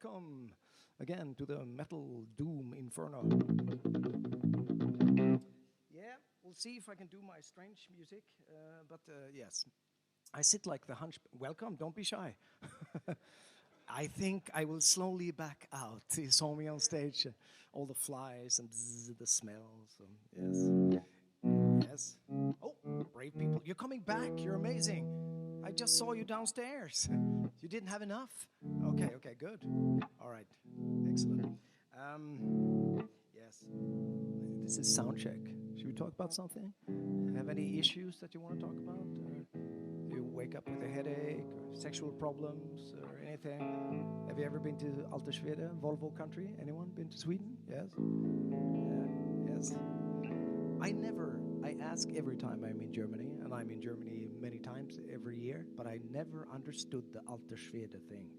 welcome again to the metal doom inferno. Yeah, we'll see if I can do my strange music, but yes. I sit like the hunch. Welcome, don't be shy. I think I will slowly back out. You saw me on stage, all the flies and the smells. Yes. Yes. Oh, brave people. You're coming back. You're amazing. I just saw you downstairs. You didn't have enough? Okay, good. All right. Excellent. Yes. This is sound check. Should we talk about something? Have any issues that you want to talk about? Do you wake up with a headache or sexual problems or anything? Have you ever been to Altersvede, Volvo country? Anyone been to Sweden? Yes? Yeah, yes. I ask every time I'm in Germany, and I'm in Germany many times every year, but I never understood the Altersvede thing.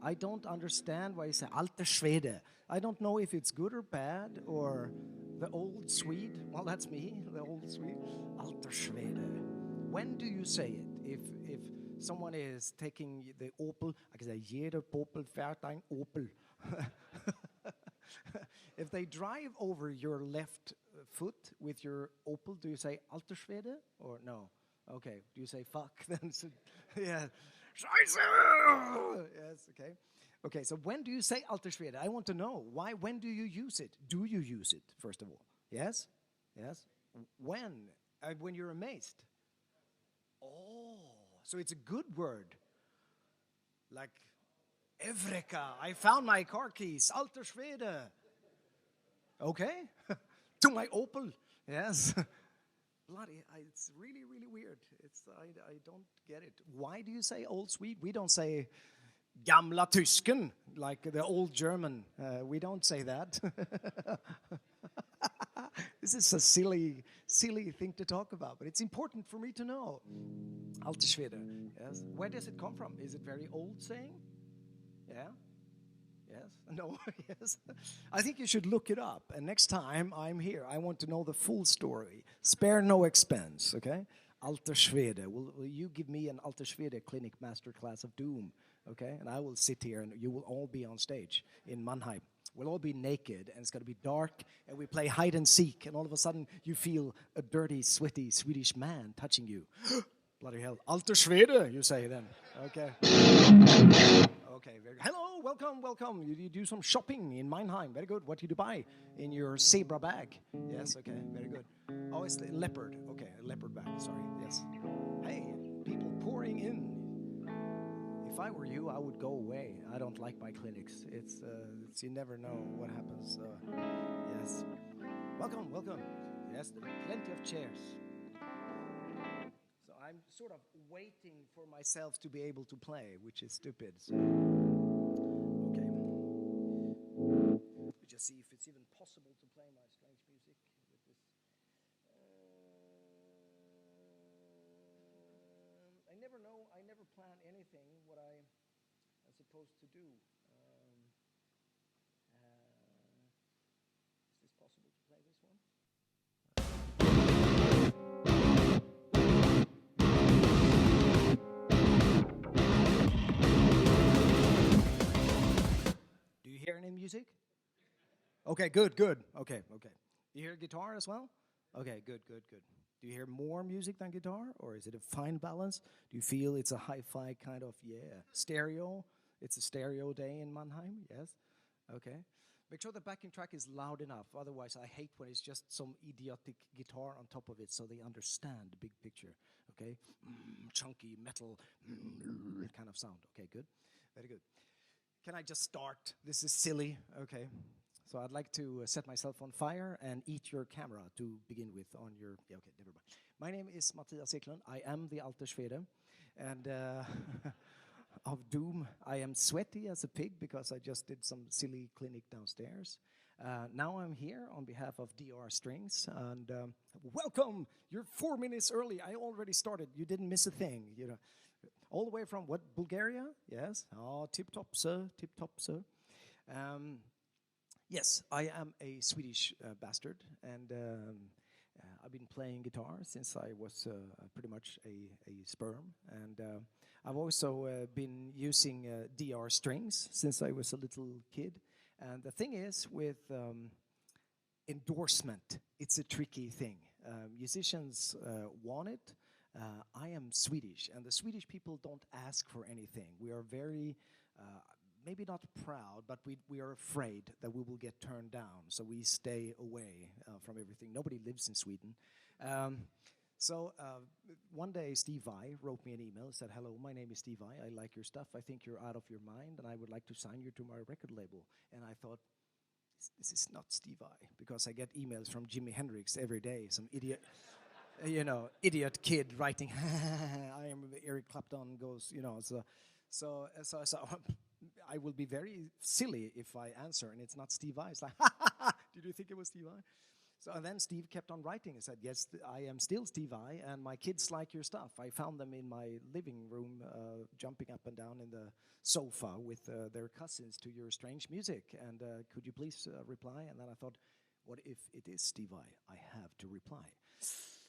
I don't understand why you say Altersvede. I don't know if it's good or bad, or the old Swede. Well, that's me, the old Swede. Altersvede. When do you say it? If someone is taking the Opel, I can say, jeder Popel fährt ein Opel. If they drive over your left foot with your Opel, do you say Altersvede or no? Okay. Do you say fuck then? Yeah. Scheiße! Yes, okay. Okay, so when do you say Altersvede? I want to know. Why? When do you use it? Do you use it, first of all? Yes? Yes? When? When you're amazed. Oh, so it's a good word. Like, Evreka, I found my car keys. Altersvede. Okay, to my Opel, yes. Bloody, it's really, really weird. I don't get it. Why do you say old Swede? We don't say gamla tysken, like the old German. We don't say that. This is a silly thing to talk about, but it's important for me to know. Altersvede, yes. Where does it come from? Is it very old saying? Yeah? Yes? No? Yes? I think you should look it up. And next time I'm here, I want to know the full story. Spare no expense, okay? Altersvede. Will you give me an Altersvede clinic masterclass of doom, okay? And I will sit here and you will all be on stage in Mannheim. We'll all be naked and it's going to be dark and we play hide and seek and all of a sudden you feel a dirty, sweaty Swedish man touching you. Bloody hell. Altersvede, you say then. Okay. Okay, very good. Hello, welcome. You do some shopping in Mannheim. Very good. What did you buy in your zebra bag? Yes, okay, very good. Oh, it's the leopard. Okay, a leopard bag, sorry. Yes. Hey, people pouring in. If I were you, I would go away. I don't like my clinics. It's you never know what happens. Yes. Welcome. Yes, there are plenty of chairs. I'm sort of waiting for myself to be able to play, which is stupid. So, okay. We just see if it's even possible to play my strange music with this. I never know. I never plan anything what I'm supposed to do. Is this possible to play this one? Hear any music? Okay, good. Okay. You hear guitar as well? Okay, good. Do you hear more music than guitar? Or is it a fine balance? Do you feel it's a hi-fi kind of, stereo? It's a stereo day in Mannheim, yes? Okay. Make sure the backing track is loud enough. Otherwise, I hate when it's just some idiotic guitar on top of it so they understand the big picture, okay? Chunky metal kind of sound. Okay, good. Very good. Can I just start? This is silly. Okay. So I'd like to set myself on fire and eat your camera to begin with on your... Yeah, okay, never mind. My name is Mattias Eklundh. I am the Altersvede. And of doom, I am sweaty as a pig because I just did some silly clinic downstairs. Now I'm here on behalf of DR Strings. And welcome! You're 4 minutes early. I already started. You didn't miss a thing, you know. All the way from what, Bulgaria? Yes. Oh, tip-top, sir. Yes, I am a Swedish bastard, and I've been playing guitar since I was pretty much a sperm, and I've also been using DR strings since I was a little kid. And the thing is, with endorsement, it's a tricky thing. Musicians want it. I am Swedish, and the Swedish people don't ask for anything. We are very, maybe not proud, but we are afraid that we will get turned down, so we stay away from everything. Nobody lives in Sweden. So one day Steve Vai wrote me an email, said, "Hello, my name is Steve Vai. I like your stuff. I think you're out of your mind, and I would like to sign you to my record label." And I thought, this is not Steve Vai, because I get emails from Jimi Hendrix every day, some idiot, idiot kid writing, "I am Eric Clapton," goes, so I will be very silly if I answer, and it's not Steve Vai. It's like, did you think it was Steve Vai? So and then Steve kept on writing and said, "Yes, I am still Steve Vai, and my kids like your stuff. I found them in my living room, jumping up and down in the sofa with their cousins to your strange music. And could you please reply?" And then I thought, what if it is Steve Vai? I have to reply.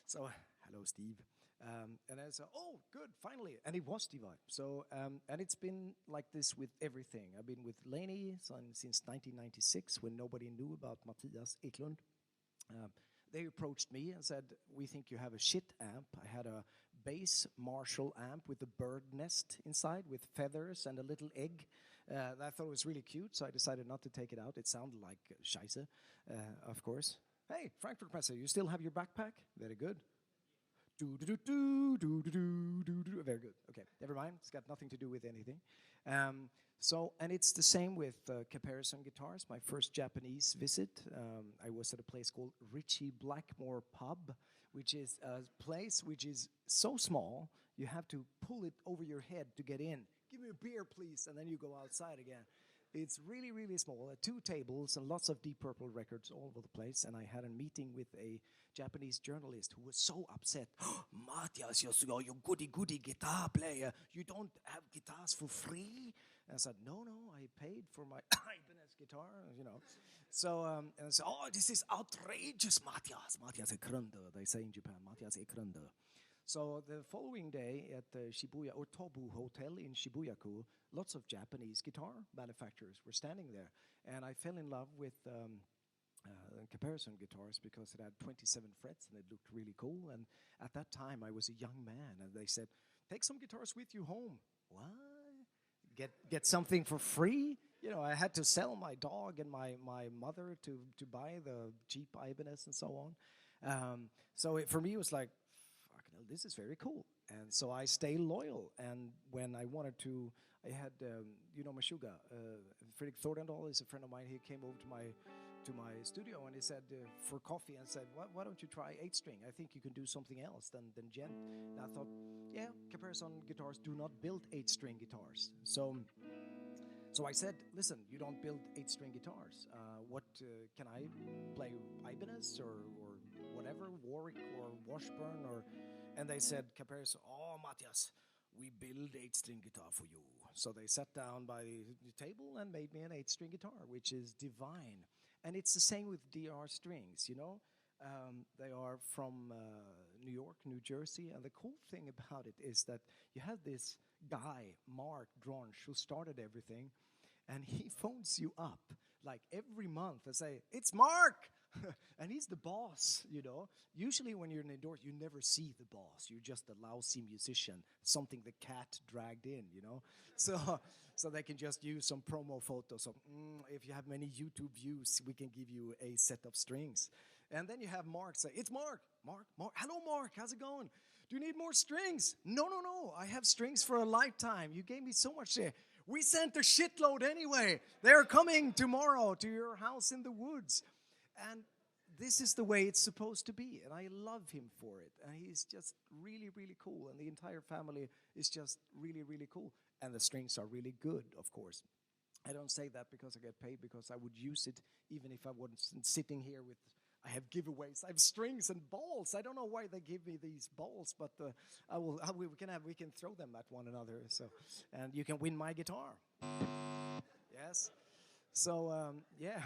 So, hello, Steve. And I said, "Oh, good, finally." And it was Steve Vai. So, and it's been like this with everything. I've been with Laney since 1996, when nobody knew about Mattias Eklundh. They approached me and said, "We think you have a shit amp." I had a bass Marshall amp with a bird nest inside with feathers and a little egg. I thought it was really cute, so I decided not to take it out. It sounded like scheisse, of course. "Hey, Frankfurt Messe, you still have your backpack?" "Very good." Do do do do do do do do. Very good. Okay, never mind. It's got nothing to do with anything. And it's the same with Comparison Guitars. My first Japanese visit, I was at a place called Richie Blackmore Pub, which is a place which is so small, you have to pull it over your head to get in. "Give me a beer, please," and then you go outside again. It's really, really small. 2 tables and lots of Deep Purple records all over the place. And I had a meeting with a Japanese journalist who was so upset. "Mattias, you're goody guitar player. You don't have guitars for free?" And I said, no, I paid for my Ibanez guitar, So, and I said, "Oh, this is outrageous, Mattias Eklundh," they say in Japan, Mattias Eklundh. So the following day at the Shibuya or Tobu Hotel in Shibuya-ku, lots of Japanese guitar manufacturers were standing there. And I fell in love with Comparison guitars because it had 27 frets and it looked really cool. And at that time, I was a young man, and they said, "Take some guitars with you home." What? Get something for free? I had to sell my dog and my mother to buy the cheap Ibanez and so on. So for me, it was like, this is very cool. And so I stay loyal. And when I wanted to, I had, Meshuggah, Fredrik Thordendahl is a friend of mine. He came over to my studio and he said, for coffee, and said, why don't you try 8-string? I think you can do something else than gent. And I thought, yeah, Comparison guitars do not build 8-string guitars. So I said, "Listen, you don't build 8-string guitars. What can I play? Ibanez or whatever, Warwick or Washburn or?" And they said, Comparison, "Oh, Mattias, we build 8-string guitar for you." So they sat down by the table and made me an 8-string guitar, which is divine. And it's the same with DR strings, They are from New York, New Jersey. And the cool thing about it is that you have this guy, Mark Dronch, who started everything. And he phones you up like every month and say, "It's Mark!" And he's the boss, Usually when you're in indoors, you never see the boss. You're just a lousy musician, something the cat dragged in, So they can just use some promo photos of, if you have many YouTube views, we can give you a set of strings. And then you have Mark say, "It's Mark. Mark. Hello, Mark. How's it going? Do you need more strings?" No. I have strings for a lifetime. You gave me so much there. We sent a shitload anyway. They're coming tomorrow to your house in the woods. And this is the way it's supposed to be. And I love him for it. And he's just really, really cool. And the entire family is just really, really cool. And the strings are really good, of course. I don't say that because I get paid, because I would use it even if I wasn't sitting here with... I have giveaways. I have strings and balls. I don't know why they give me these balls, but we can throw them at one another. So, and you can win my guitar. Yes. So yeah.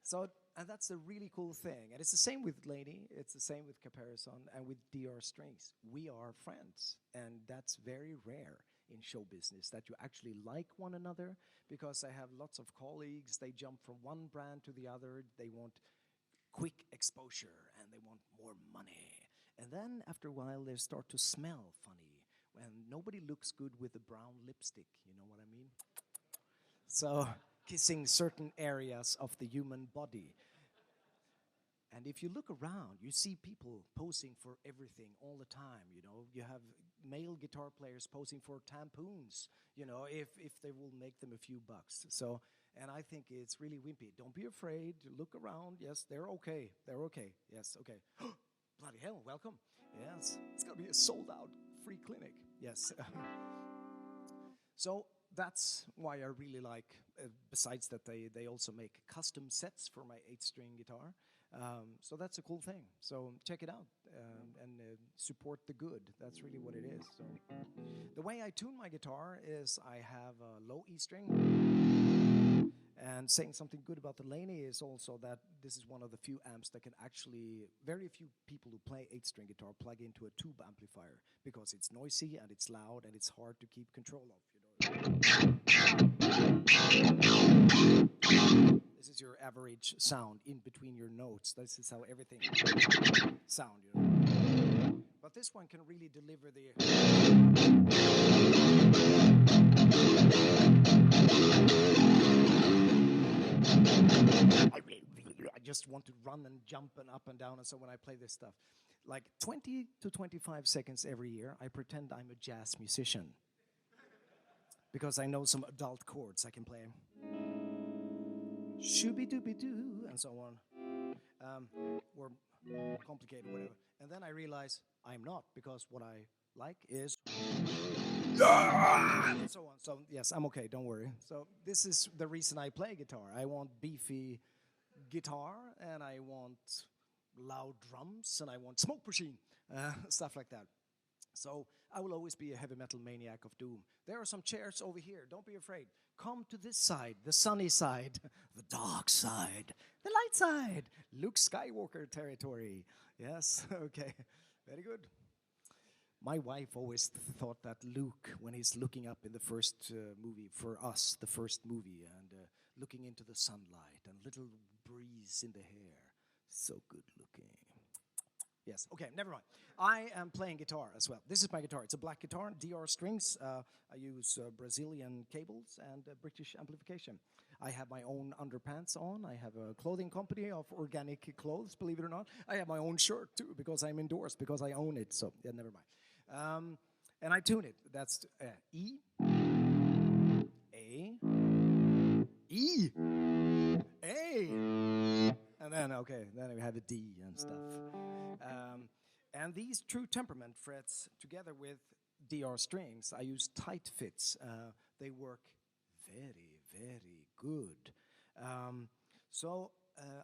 So and that's a really cool thing. And it's the same with Laney, it's the same with Caparison, and with DR Strings. We are friends, and that's very rare in show business, that you actually like one another, because I have lots of colleagues, they jump from one brand to the other, they want quick exposure, and they want more money. And then after a while, they start to smell funny, and nobody looks good with a brown lipstick, you know what I mean? So, kissing certain areas of the human body. And if you look around, you see people posing for everything all the time, you know. You have male guitar players posing for tampons, you know, if they will make them a few bucks. So, and I think it's really wimpy. Don't be afraid, look around. Yes, they're okay, yes, okay. Bloody hell, welcome. Yes, it's gonna be a sold out free clinic, yes. So that's why I really like, besides that they also make custom sets for my 8-string guitar. So that's a cool thing. So check it out and support the good. That's really what it is. So the way I tune my guitar is I have a low E string. And saying something good about the Laney is also that this is one of the few amps that can actually, very few people who play 8-string guitar plug into a tube amplifier, because it's noisy and it's loud and it's hard to keep control of, you know. This is your average sound in between your notes. This is how everything sound, you know. But this one can really deliver the... I just want to run and jump and up and down, and so when I play this stuff, like 20 to 25 seconds every year, I pretend I'm a jazz musician. Because I know some adult chords I can play. Shooby-dooby-doo, and so on. Or complicated, whatever. And then I realize I'm not, because what I like is... and so on. So, yes, I'm okay, don't worry. So, this is the reason I play guitar. I want beefy guitar, and I want loud drums, and I want smoke machine, stuff like that. So I will always be a heavy metal maniac of doom. There are some chairs over here. Don't be afraid. Come to this side, the sunny side, the dark side, the light side. Luke Skywalker territory. Yes, okay, very good. My wife always thought that Luke, when he's looking up in the first movie, for us, the first movie, and looking into the sunlight and little breeze in the hair, so good looking. Yes, okay, never mind. I am playing guitar as well. This is my guitar. It's a black guitar, DR strings. I use Brazilian cables and British amplification. I have my own underpants on. I have a clothing company of organic clothes, believe it or not. I have my own shirt, too, because I'm endorsed, because I own it. So, yeah, never mind. And I tune it. That's E, A, E, A. And then, okay, then we have a D and stuff. And these true temperament frets, together with DR strings, I use tight fits. They work very, very good.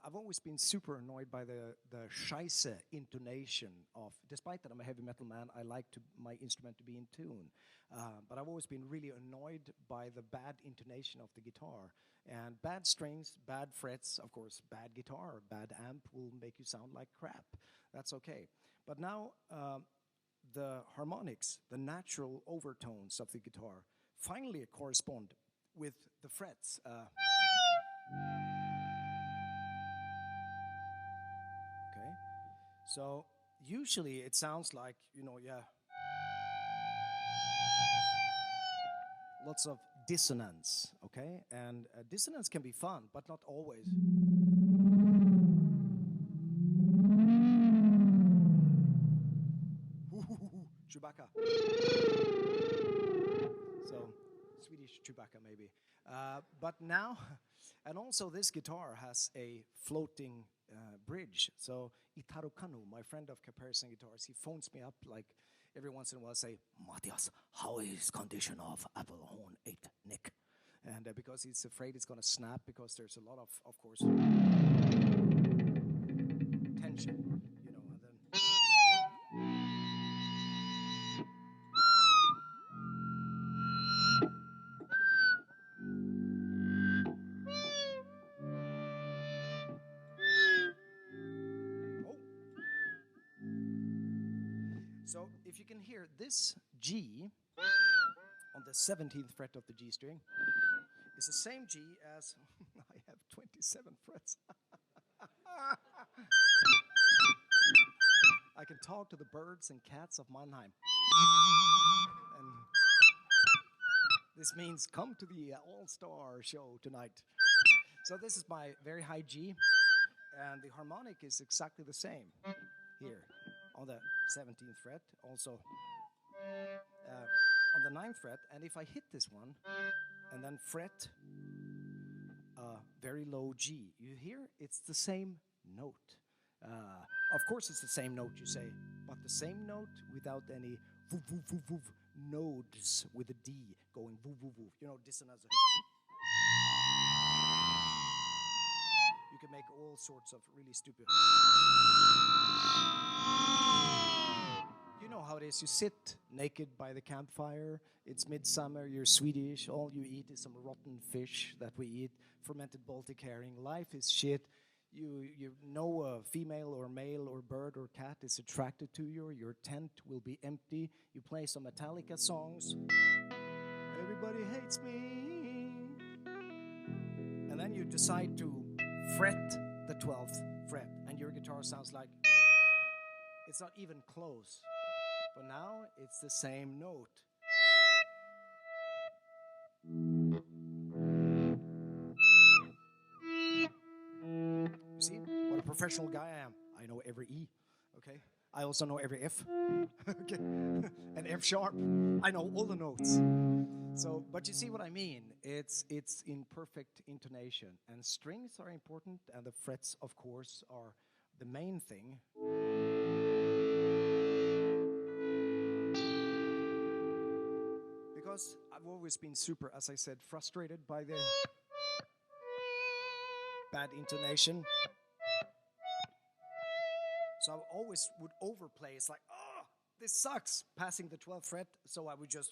I've always been super annoyed by the scheisse intonation of, despite that I'm a heavy metal man, I like my instrument to be in tune. But I've always been really annoyed by the bad intonation of the guitar. And bad strings, bad frets, of course, bad guitar, bad amp will make you sound like crap. That's okay. But now the harmonics, the natural overtones of the guitar, finally correspond with the frets. Okay, so usually it sounds like, you know, yeah, lots of dissonance, okay? And dissonance can be fun, but not always. Chewbacca. So, Swedish Chewbacca maybe. But now, and also this guitar has a floating bridge. So Itaru Kanu, my friend of Caparison Guitars, he phones me up like every once in a while, say, Mattias, how is condition of Apple Horn 8 neck? And because he's afraid it's going to snap, because there's a lot of course, tension, you know, and then... if you can hear this G on the 17th fret of the G string, is the same G as I have 27 frets. I can talk to the birds and cats of Mannheim. And this means come to the All-Star show tonight. So this is my very high G, and the harmonic is exactly the same here on the 17th fret, also on the 9th fret. And if I hit this one and then fret a very low G, you hear it's the same note. Of course it's the same note, you say, but the same note without any voo, voo, voo, voo, nodes with a D going voo, voo, voo. You know, dissonance. You can make all sorts of really stupid. You know how it is. You sit naked by the campfire. It's midsummer. You're Swedish. All you eat is some rotten fish that we eat, fermented Baltic herring. Life is shit. You know a female or male or bird or cat is attracted to you. Your tent will be empty. You play some Metallica songs. Everybody hates me. And then you decide to fret the 12th fret. And your guitar sounds like it's not even close. But now it's the same note. You see what a professional guy I am. I know every E, okay? I also know every F, okay? And F sharp. I know all the notes. So, but you see what I mean? It's in perfect intonation. And strings are important, and the frets, of course, are the main thing. Because I've always been super, as I said, frustrated by the bad intonation. So I always would overplay. It's like, oh, this sucks, passing the 12th fret. So I would just,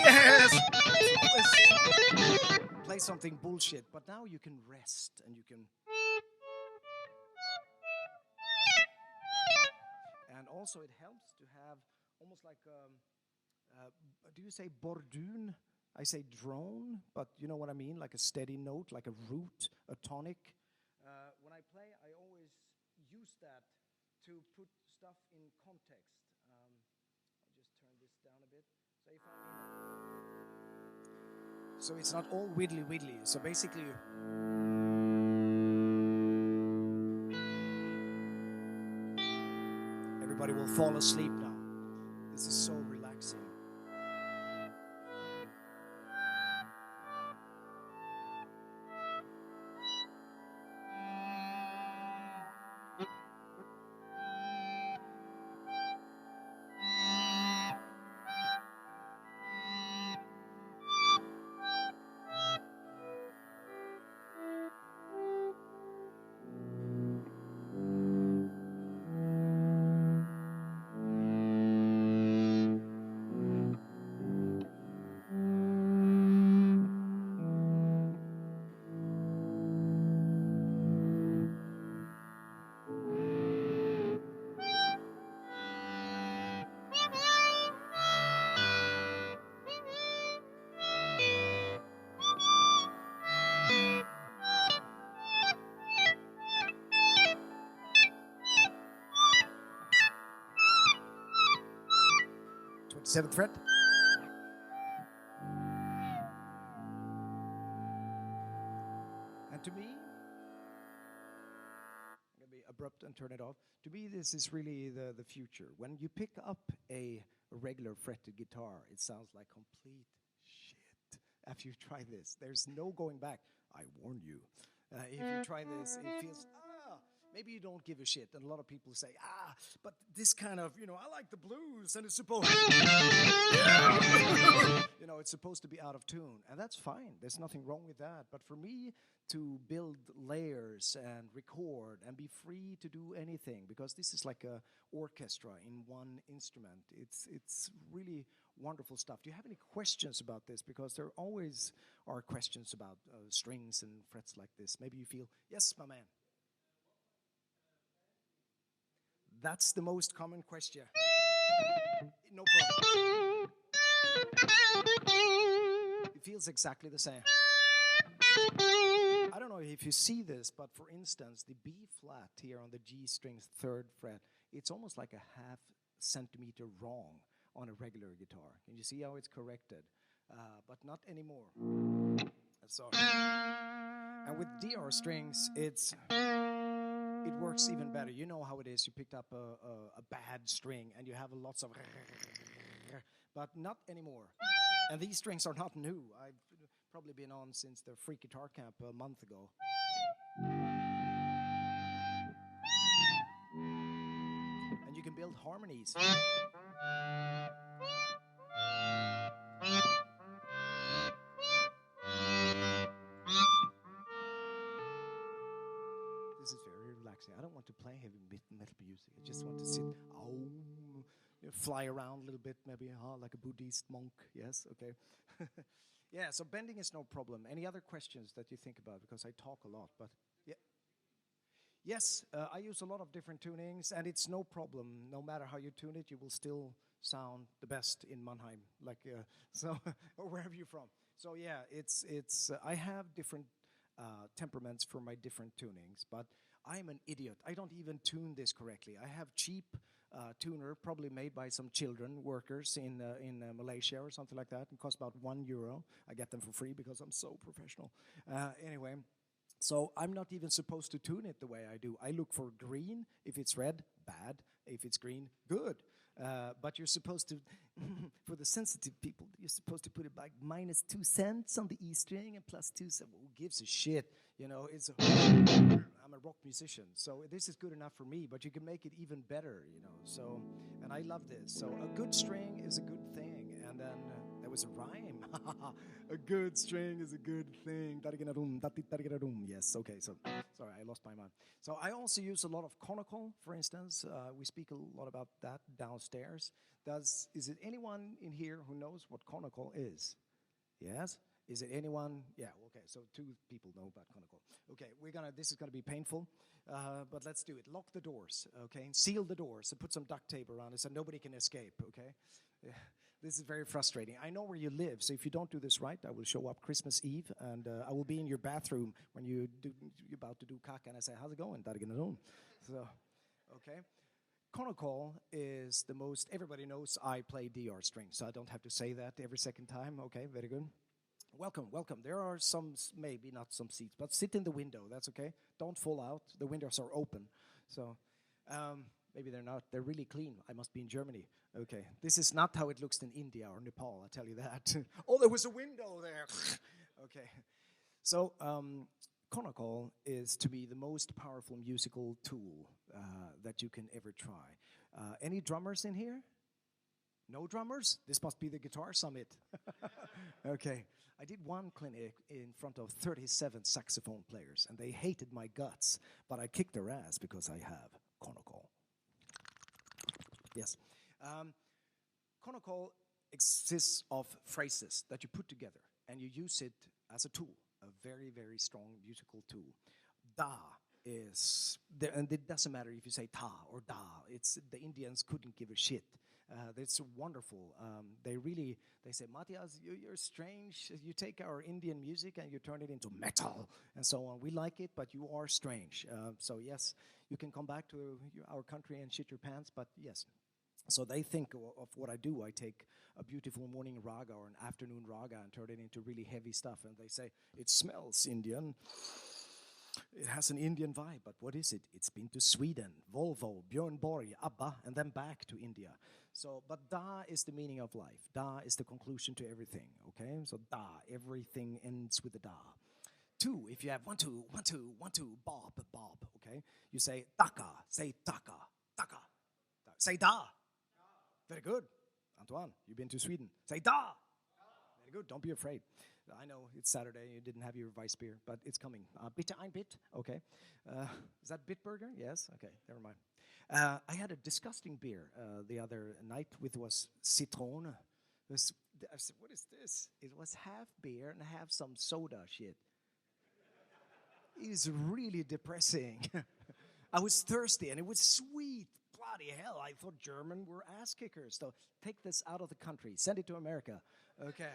yes, play something bullshit. But now you can rest and you can. And also it helps to have almost like, do you say bordun? I say drone, but you know what I mean? Like a steady note, like a root, a tonic. When I play, I always use that to put stuff in context. I'll just turn this down a bit. So if so it's not all widdly widdly. So basically, everybody will fall asleep now. This is so relaxing. Seventh fret. And to me, I'm going to be abrupt and turn it off. To me, this is really the future. When you pick up a regular fretted guitar, it sounds like complete shit. After you try this, there's no going back. I warn you. If you try this, it feels, maybe you don't give a shit. And a lot of people say, but this kind of, I like the blues, and it's supposed it's supposed to be out of tune. And that's fine. There's nothing wrong with that. But for me to build layers and record and be free to do anything, because this is like a orchestra in one instrument. It's really wonderful stuff. Do you have any questions about this? Because there always are questions about strings and frets like this. Maybe you feel, yes, my man. That's the most common question. feels exactly the same. I don't know if you see this, but for instance, the B flat here on the G string's 3rd fret, it's almost like a half centimeter wrong on a regular guitar. Can you see how it's corrected? But not anymore. So, and with DR strings, it works even better. You know how it is. You picked up a bad string and you have lots of, but not anymore. And these strings are not new. I've probably been on since the Free Guitar Camp a month ago. And you can build harmonies. This is very relaxing. I don't want to play heavy metal music. I just want to sit, fly around a little bit, maybe like a Buddhist monk. Yes, okay. Yeah, so bending is no problem. Any other questions that you think about? Because I talk a lot, but yeah. Yes, I use a lot of different tunings, and it's no problem. No matter how you tune it, you will still sound the best in Mannheim, like so, or wherever you're from. So yeah, it's. I have different temperaments for my different tunings, but I'm an idiot. I don't even tune this correctly. I have cheap tuner, probably made by some children, workers in Malaysia or something like that. It costs about €1. I get them for free because I'm so professional. Anyway, so I'm not even supposed to tune it the way I do. I look for green. If it's red, bad. If it's green, good. But you're supposed to, for the sensitive people, you're supposed to put it like -2 cents on the E string and +2 cents. Who gives a shit? You know, I'm a rock musician, so this is good enough for me, but you can make it even better, you know. So, and I love this. So a good string is a good thing. And then there was a rhyme. A good string is a good thing. Yes, okay, so sorry, I lost my mind. So I also use a lot of conical, for instance. We speak a lot about that downstairs. Is it anyone in here who knows what conical is? Yes? Is it anyone? Yeah, okay, so 2 people know about conical. Okay, this is gonna be painful, but let's do it. Lock the doors, okay? Seal the doors and put some duct tape around it so nobody can escape, okay? Yeah. This is very frustrating. I know where you live, so if you don't do this right, I will show up Christmas Eve, and I will be in your bathroom when you're about to do kaka, and I say, how's it going? So, okay. Conical is the most, everybody knows I play DR strings, so I don't have to say that every second time. Okay, very good. Welcome, welcome. There are some, maybe not some seats, but sit in the window, that's okay. Don't fall out, the windows are open. So, maybe they're not, they're really clean. I must be in Germany. Okay, this is not how it looks in India or Nepal, I'll tell you that. Oh, there was a window there. Okay, so conical is to me the most powerful musical tool that you can ever try. Any drummers in here? No drummers? This must be the guitar summit. Okay, I did one clinic in front of 37 saxophone players, and they hated my guts, but I kicked their ass because I have conical. Yes. Conical exists of phrases that you put together, and you use it as a tool, a very, very strong musical tool. Da is, and it doesn't matter if you say ta or da, the Indians couldn't give a shit. It's wonderful. They say, Mattias, you're strange. You take our Indian music and you turn it into metal and so on. We like it, but you are strange. So yes, you can come back to our country and shit your pants, but yes. So they think of what I do. I take a beautiful morning raga or an afternoon raga and turn it into really heavy stuff. And they say, it smells Indian. It has an Indian vibe, but what is it? It's been to Sweden, Volvo, Björn Borg, ABBA, and then back to India. So, but da is the meaning of life. Da is the conclusion to everything, okay? So da, everything ends with the da. 2, if you have 1, 2, 1, 2, 1, 2, bob, bob, okay? You say taka, say taka, taka. Say da. Very good. Antoine, you've been to Sweden. Say da. Very good, don't be afraid. I know it's Saturday, you didn't have your Weissbier, but it's coming. Bitte ein Bit, okay. Is that Bitburger? Yes, okay, never mind. I had a disgusting beer the other night, which was citron. I said, what is this? It was half beer and half some soda shit. It's really depressing. I was thirsty and it was sweet. Bloody hell, I thought German were ass kickers. So take this out of the country, send it to America. Okay.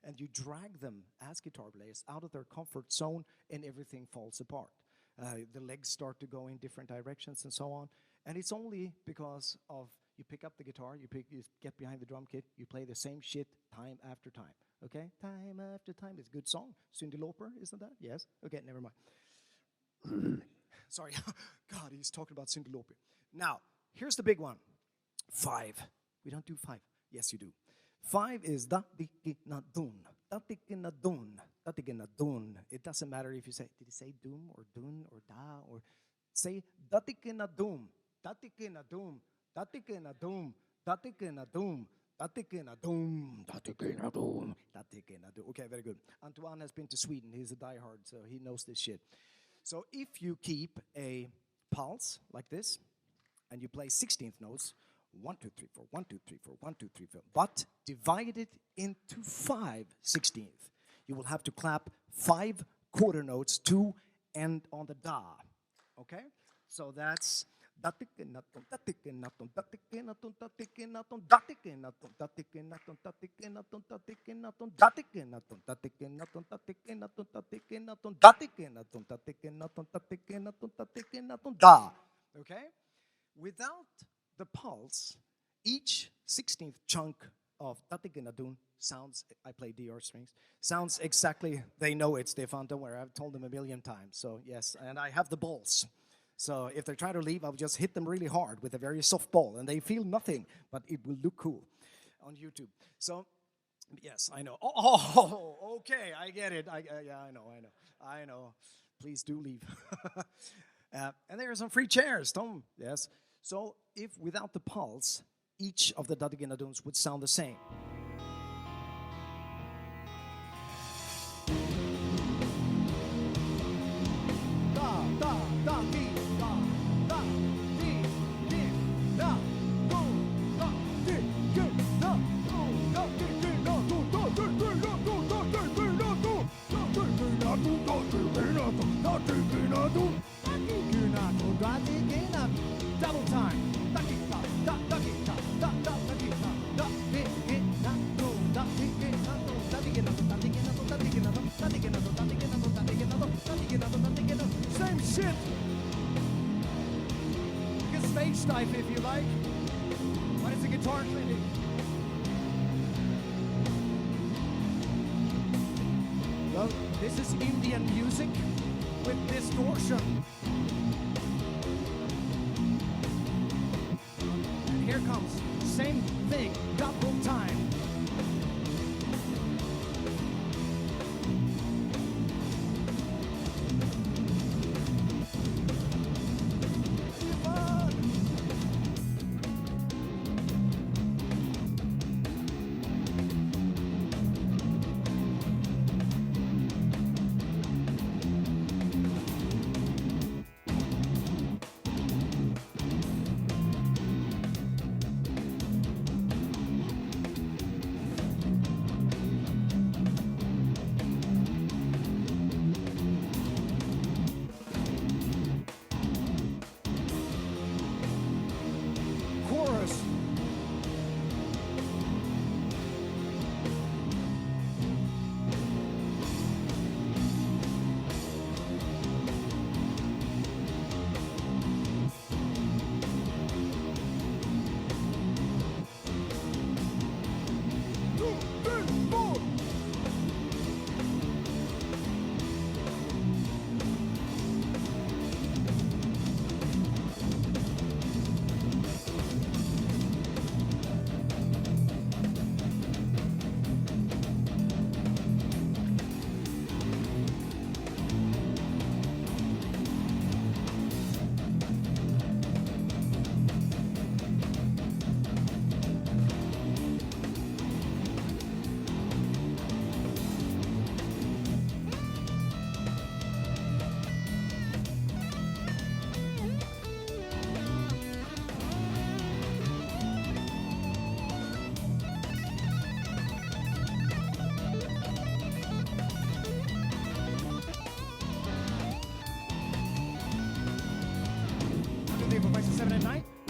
and you drag them as guitar players out of their comfort zone, and everything falls apart. The legs start to go in different directions and so on. And it's only because of you pick up the guitar, you get behind the drum kit, you play the same shit time after time. Okay? Time after time. It's a good song. Cyndi Lauper, isn't that? Yes? Okay, never mind. Sorry. God, he's talking about Cyndi Lauper. Now, here's the big one. 5. We don't do 5. Yes, you do. 5 is da-di-ki-na-dun. Da-di-ki-na-dun. Da-di-ki-na-dun. It doesn't matter if you say, did he say doom or dun or da or say da-di-ki-na-dum. Da-di-ki-na-dum. Da-di-ki-na-dum. Da-di-ki-na-dum. Da-di-ki-na-dum. Da-di-ki-na-dum. Da-di-ki-na-dum. Okay, very good. Antoine has been to Sweden. He's a diehard, so he knows this shit. So if you keep a pulse like this, and you play 16th notes, 1, 2, 3, 4, 1, 2, 3, 4, 1, 2, 3, 4, but divide it into 5 16th. You will have to clap 5 quarter notes to end on the da. Okay? So that's okay? Without the pulse, each 16th chunk of Tatikinadun sounds, I play DR strings, sounds exactly, they know it, Stefan, don't worry, I've told them a million times, so yes, and I have the balls. So if they try to leave, I'll just hit them really hard with a very soft ball, and they feel nothing, but it will look cool on YouTube. So, yes, I know. Oh, okay, I get it. Yeah, I know. Please do leave. And there are some free chairs, Tom. Yes. So if without the pulse, each of the Dadaginaduns would sound the same. Double time. Same shit. You can stage dive if you like. What is a guitar clinic? Well, this is Indian music with distortion. And here comes, same thing, double time.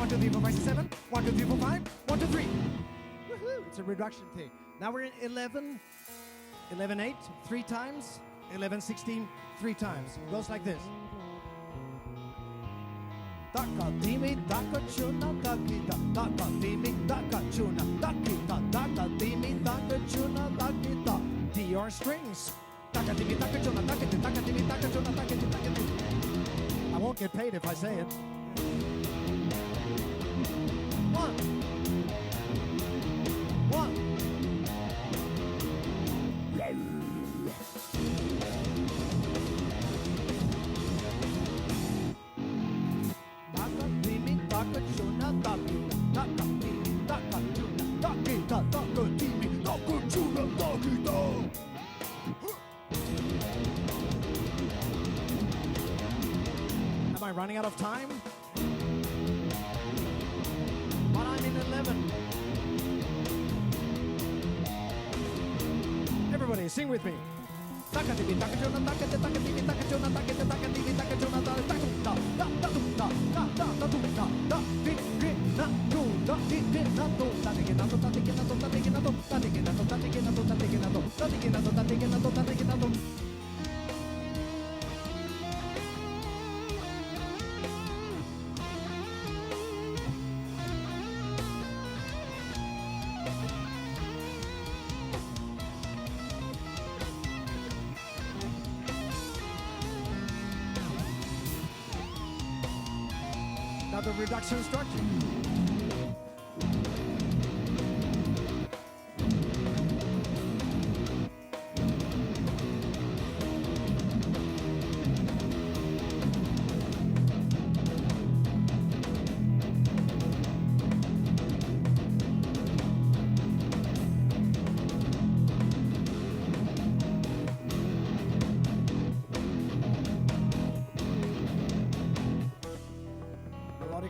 One, two, three, four, five. 1, 2, 3, 4, 5. 1, 2, 3, 4, 5. 1, 2, 3. Woohoo! It's a reduction thing. Now we're in 11, 11-8, 3 times. 11-16, 3 times. Goes like this. Daka dimi daka chuna dakita. Daka dimi daka chuna dakita. Daka dimi daka chuna dakita. DR strings. Daka dimi daka chuna dakita. Daka dimi daka chuna dakita. I won't get paid if I say it. 1. 1. Am I running out of time? But I'm in 11. Everybody, sing with me. Now the reduction structure.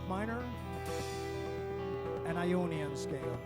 Minor and Ionian scale.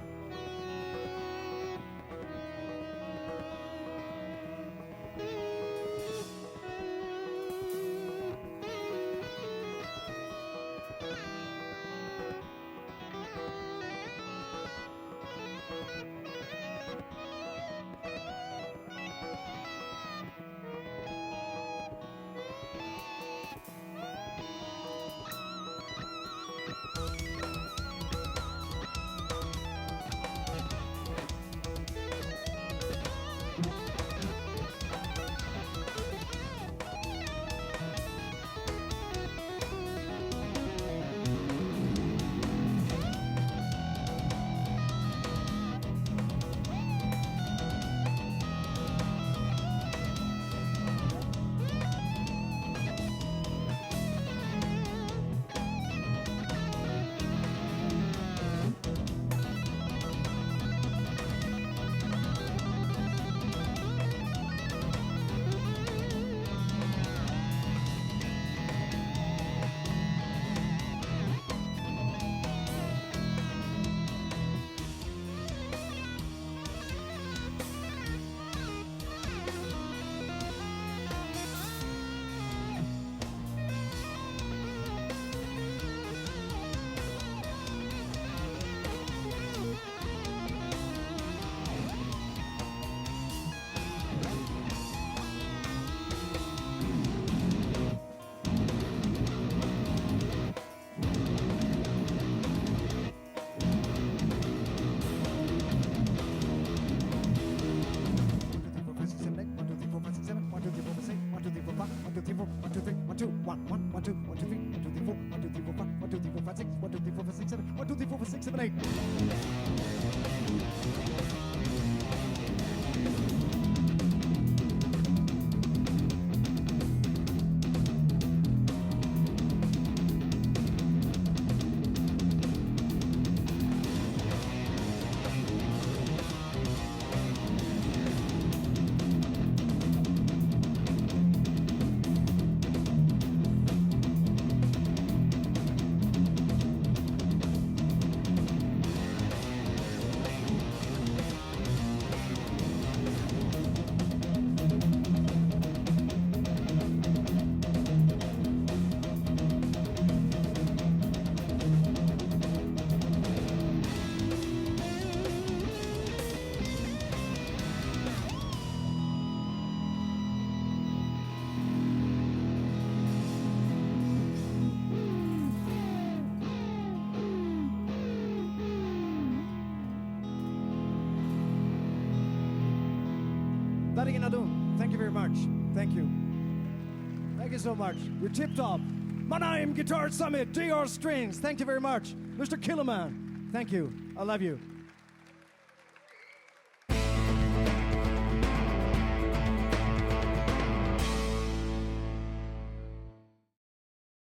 Daringenadun. Thank you very much. Thank you. Thank you so much. You're tip top. Mannheim Guitar Summit, DR Strings. Thank you very much. Mr. Killerman. Thank you. I love you.